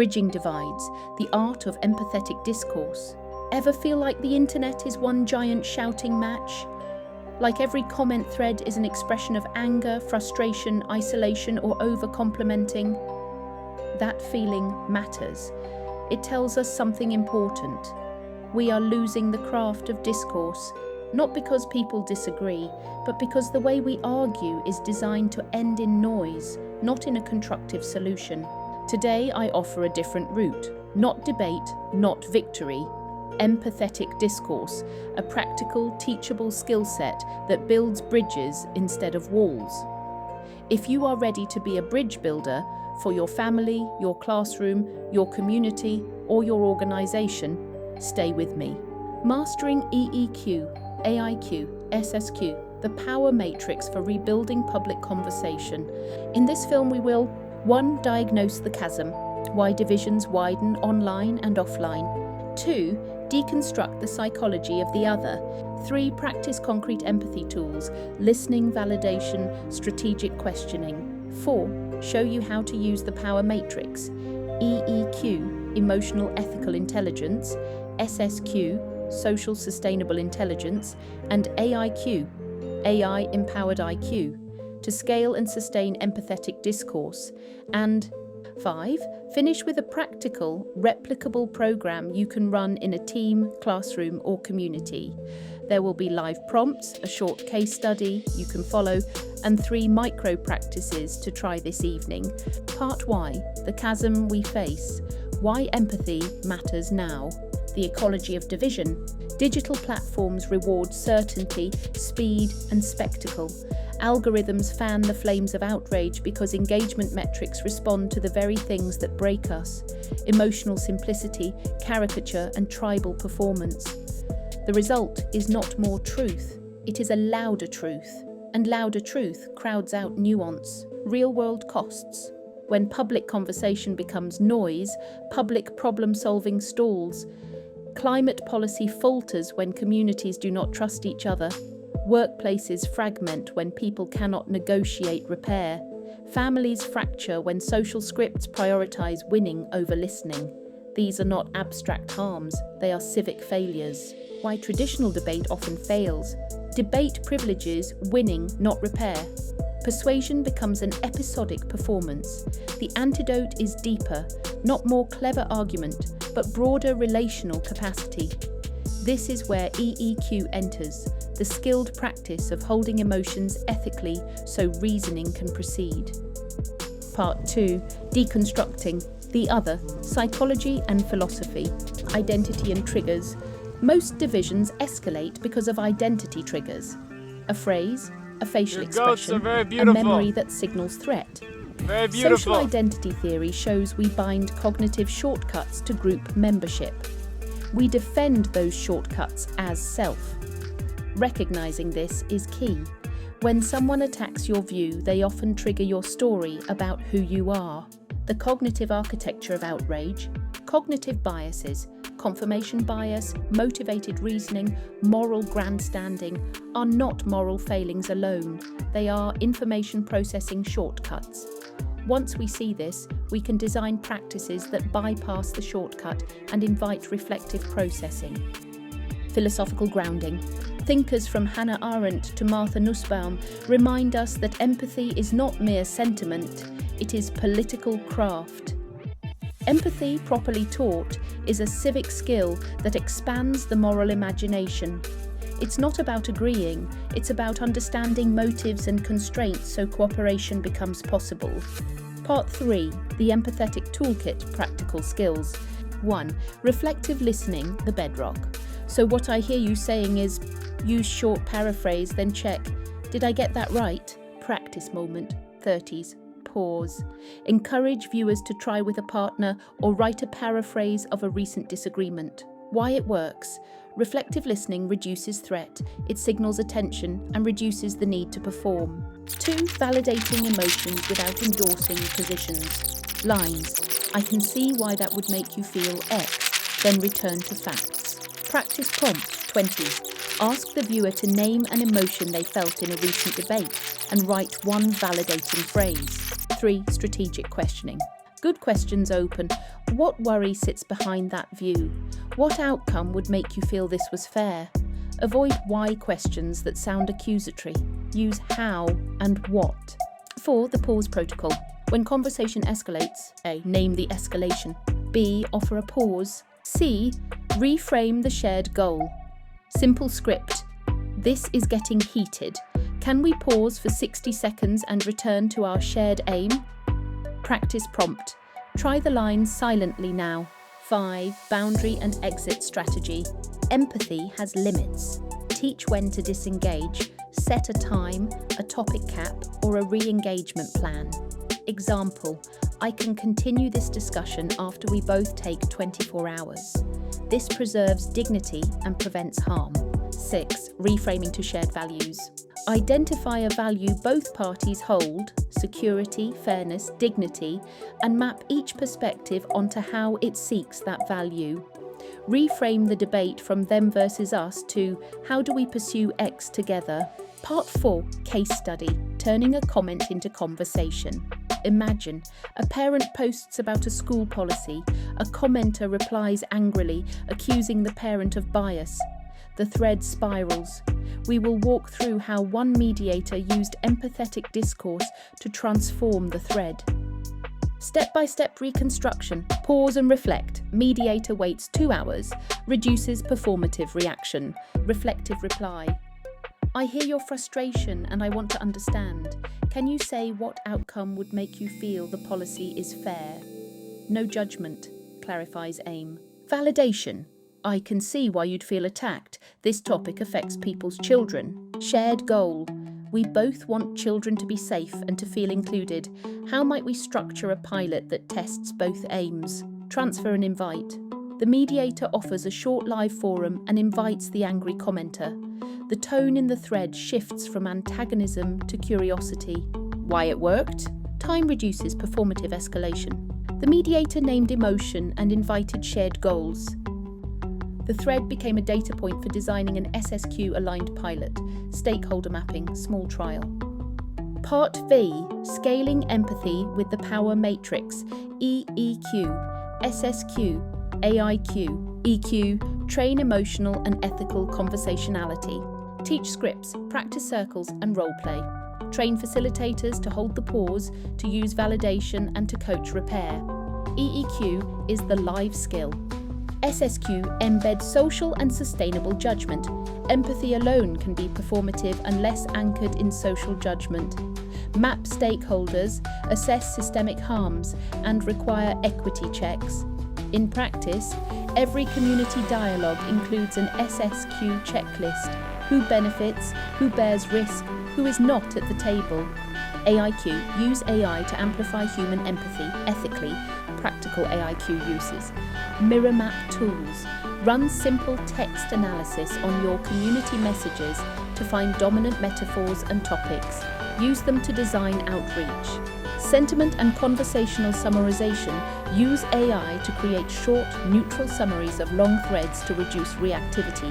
Bridging divides, the art of empathetic discourse. Ever feel like the internet is one giant shouting match? Like every comment thread is an expression of anger, frustration, isolation, or over-complimenting? That feeling matters. It tells us something important. We are losing the craft of discourse, not because people disagree, but because the way we argue is designed to end in noise, not in a constructive solution. Today, I offer a different route. Not debate, not victory. Empathetic discourse, a practical, teachable skill set that builds bridges instead of walls. If you are ready to be a bridge builder for your family, your classroom, your community, or your organization, stay with me. Mastering EEQ, AIQ, SSQ, the Power Matrix for rebuilding public conversation. In this film, we will 1. Diagnose the chasm, why divisions widen online and offline. 2. Deconstruct the psychology of the other. 3. Practice concrete empathy tools, listening, validation, strategic questioning. 4. Show you how to use the Power Matrix. EEQ, emotional ethical intelligence. SSQ, social sustainable intelligence. And AIQ, AI empowered IQ, to scale and sustain empathetic discourse. And 5. Finish with a practical, replicable program you can run in a team, classroom, or community. There will be live prompts, a short case study you can follow, and 3 micro practices to try this evening. Part Y, the chasm we face. Why empathy matters now. The ecology of division. Digital platforms reward certainty, speed, and spectacle. Algorithms fan the flames of outrage because engagement metrics respond to the very things that break us: emotional simplicity, caricature, and tribal performance. The result is not more truth, it is a louder truth. And louder truth crowds out nuance, real-world costs. When public conversation becomes noise, public problem-solving stalls. Climate policy falters when communities do not trust each other. Workplaces fragment when people cannot negotiate repair. Families fracture when social scripts prioritize winning over listening. These are not abstract harms, they are civic failures. Why traditional debate often fails. Debate privileges winning, not repair. Persuasion becomes an episodic performance. The antidote is deeper, not more clever argument, but broader relational capacity. This is where EEQ enters, the skilled practice of holding emotions ethically so reasoning can proceed. Part 2. Deconstructing the other, psychology and philosophy, identity and triggers. Most divisions escalate because of identity triggers. A phrase, a facial expression, a memory that signals threat. Very beautiful. Social identity theory shows we bind cognitive shortcuts to group membership. We defend those shortcuts as self. Recognizing this is key. When someone attacks your view, they often trigger your story about who you are. The cognitive architecture of outrage, cognitive biases, confirmation bias, motivated reasoning, moral grandstanding are not moral failings alone. They are information processing shortcuts. Once we see this, we can design practices that bypass the shortcut and invite reflective processing. Philosophical grounding. Thinkers from Hannah Arendt to Martha Nussbaum remind us that empathy is not mere sentiment, it is political craft. Empathy, properly taught, is a civic skill that expands the moral imagination. It's not about agreeing, it's about understanding motives and constraints so cooperation becomes possible. Part 3. The Empathetic Toolkit, Practical Skills. 1. Reflective listening, the bedrock. So what I hear you saying is, use short paraphrase, then check, did I get that right? Practice moment, 30s. Pause. Encourage viewers to try with a partner or write a paraphrase of a recent disagreement. Why it works. Reflective listening reduces threat, it signals attention and reduces the need to perform. 2. Validating emotions without endorsing positions. Lines. I can see why that would make you feel X, then return to facts. Practice prompt, 20s. Ask the viewer to name an emotion they felt in a recent debate and write one validating phrase. 3. Strategic questioning. Good questions open. What worry sits behind that view? What outcome would make you feel this was fair? Avoid why questions that sound accusatory. Use how and what. 4. The pause protocol. When conversation escalates, A. Name the escalation. B. Offer a pause. C. Reframe the shared goal. Simple script. This is getting heated. Can we pause for 60 seconds and return to our shared aim? Practice prompt. Try the lines silently now. 5. Boundary and exit strategy. Empathy has limits. Teach when to disengage. Set a time, a topic cap, or a re-engagement plan. Example, I can continue this discussion after we both take 24 hours. This preserves dignity and prevents harm. 6. Reframing to shared values. Identify a value both parties hold, security, fairness, dignity, and map each perspective onto how it seeks that value. Reframe the debate from them versus us to how do we pursue X together? Part 4. Case study. Turning a comment into conversation. Imagine, a parent posts about a school policy. A commenter replies angrily, accusing the parent of bias. The thread spirals. We will walk through how one mediator used empathetic discourse to transform the thread. Step-by-step reconstruction. Pause and reflect. Mediator waits 2 hours. Reduces performative reaction. Reflective reply. I hear your frustration and I want to understand. Can you say what outcome would make you feel the policy is fair? No judgment, clarifies aim. Validation. I can see why you'd feel attacked. This topic affects people's children. Shared goal. We both want children to be safe and to feel included. How might we structure a pilot that tests both aims? Transfer and invite. The mediator offers a short live forum and invites the angry commenter. The tone in the thread shifts from antagonism to curiosity. Why it worked? Time reduces performative escalation. The mediator named emotion and invited shared goals. The thread became a data point for designing an SSQ-aligned pilot, stakeholder mapping, small trial. Part V, Scaling Empathy with the Power Matrix, EEQ, SSQ, AIQ, EQ, Train Emotional and Ethical Conversationality. Teach scripts, practice circles and role play. Train facilitators to hold the pause, to use validation and to coach repair. EEQ is the live skill. SSQ embeds social and sustainable judgment. Empathy alone can be performative unless anchored in social judgment. Map stakeholders, assess systemic harms, and require equity checks. In practice, every community dialogue includes an SSQ checklist. Who benefits, who bears risk, who is not at the table. AIQ, use AI to amplify human empathy ethically. Practical AIQ uses. Mirror map tools. Run simple text analysis on your community messages to find dominant metaphors and topics. Use them to design outreach. Sentiment and conversational summarization. Use AI to create short, neutral summaries of long threads to reduce reactivity.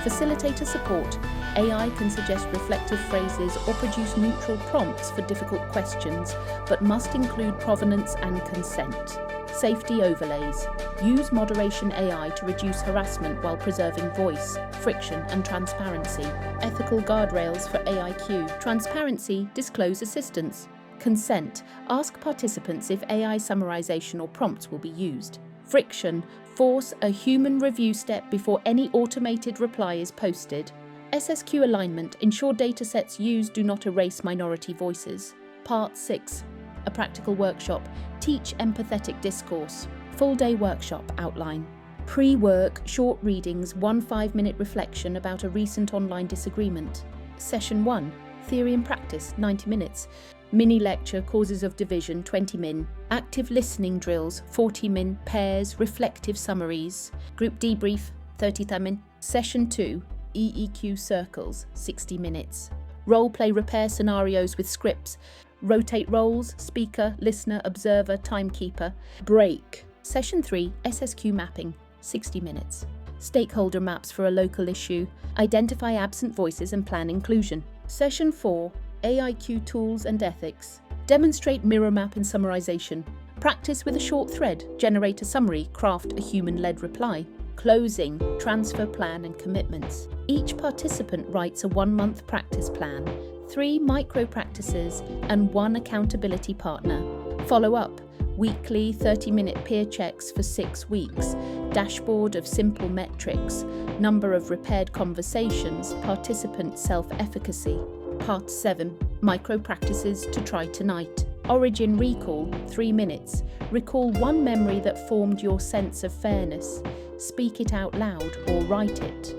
Facilitator support. AI can suggest reflective phrases or produce neutral prompts for difficult questions, but must include provenance and consent. Safety overlays. Use moderation AI to reduce harassment while preserving voice, friction, and transparency. Ethical guardrails for AIQ. Transparency, disclose assistance. Consent. Ask participants if AI summarization or prompts will be used. Friction. Force a human review step before any automated reply is posted. SSQ alignment. Ensure datasets used do not erase minority voices. Part 6. A practical workshop. Teach empathetic discourse. Full-day workshop outline. Pre-work, short readings, 1 5-minute reflection about a recent online disagreement. Session 1. Theory and practice, 90 minutes. Mini lecture, causes of division, 20 min. Active listening drills, 40 min. Pairs, reflective summaries. Group debrief, 30 min. Session 2. EEQ circles, 60 minutes. Role play repair scenarios with scripts. Rotate roles, speaker, listener, observer, timekeeper. Break. Session 3, SSQ mapping, 60 minutes. Stakeholder maps for a local issue. Identify absent voices and plan inclusion. Session 4, AIQ tools and ethics. Demonstrate mirror map and summarization. Practice with a short thread, generate a summary, craft a human-led reply. Closing, transfer plan and commitments. Each participant writes a 1-month practice plan, 3 micro-practices and 1 accountability partner. Follow up, weekly 30-minute peer checks for 6 weeks, dashboard of simple metrics, number of repaired conversations, participant self-efficacy. Part 7, micro-practices to try tonight. Origin recall, 3 minutes. Recall 1 memory that formed your sense of fairness. Speak it out loud or write it.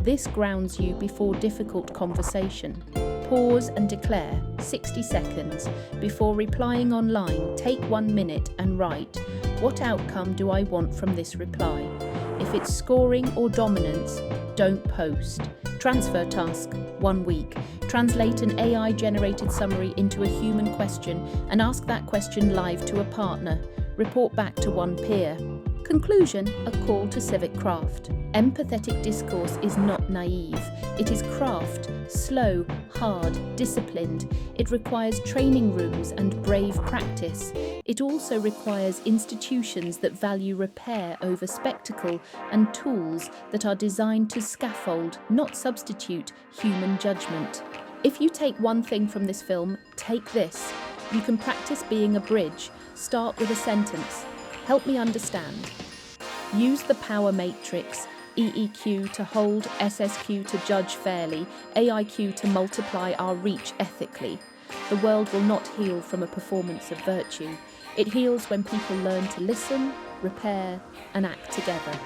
This grounds you before difficult conversation. Pause and declare, 60 seconds. Before replying online, take 1 minute and write, what outcome do I want from this reply? If it's scoring or dominance, don't post. Transfer task, 1 week. Translate an AI-generated summary into a human question and ask that question live to a partner. Report back to 1 peer. Conclusion, a call to civic craft. Empathetic discourse is not naive. It is craft, slow, hard, disciplined. It requires training rooms and brave practice. It also requires institutions that value repair over spectacle and tools that are designed to scaffold, not substitute, human judgment. If you take one thing from this film, take this. You can practice being a bridge. Start with a sentence. Help me understand. Use the Power Matrix, EEQ to hold, SSQ to judge fairly, AIQ to multiply our reach ethically. The world will not heal from a performance of virtue. It heals when people learn to listen, repair, and act together.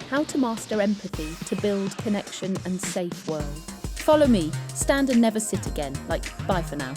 How to master empathy to build connection and safe world. Follow me, stand and never sit again, bye for now.